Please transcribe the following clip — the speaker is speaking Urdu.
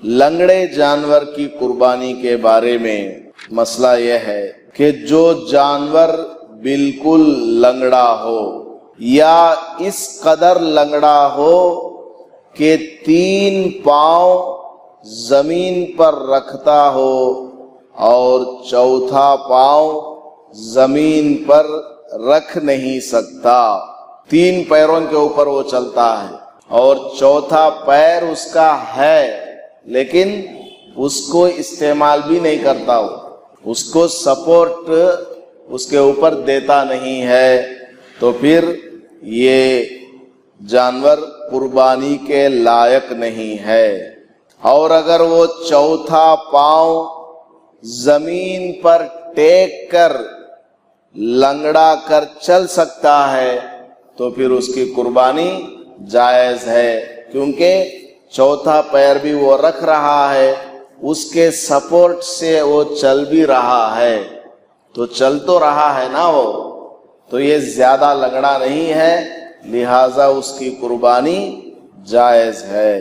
لنگڑے جانور کی قربانی کے بارے میں مسئلہ یہ ہے کہ جو جانور بالکل لنگڑا ہو یا اس قدر لنگڑا ہو کہ 3 پاؤں زمین پر رکھتا ہو اور چوتھا پاؤں زمین پر رکھ نہیں سکتا، 3 پیروں کے اوپر وہ چلتا ہے اور چوتھا پیر اس کا ہے لیکن اس کو استعمال بھی نہیں کرتا، اس کو سپورٹ اس کے اوپر دیتا نہیں ہے، تو پھر یہ جانور قربانی کے لائق نہیں ہے۔ اور اگر وہ چوتھا پاؤں زمین پر ٹیک کر لنگڑا کر چل سکتا ہے تو پھر اس کی قربانی جائز ہے، کیونکہ چوتھا پیر بھی وہ رکھ رہا ہے، اس کے سپورٹ سے وہ چل بھی رہا ہے، تو چل تو رہا ہے نا وہ، تو یہ زیادہ لنگڑا نہیں ہے، لہذا اس کی قربانی جائز ہے۔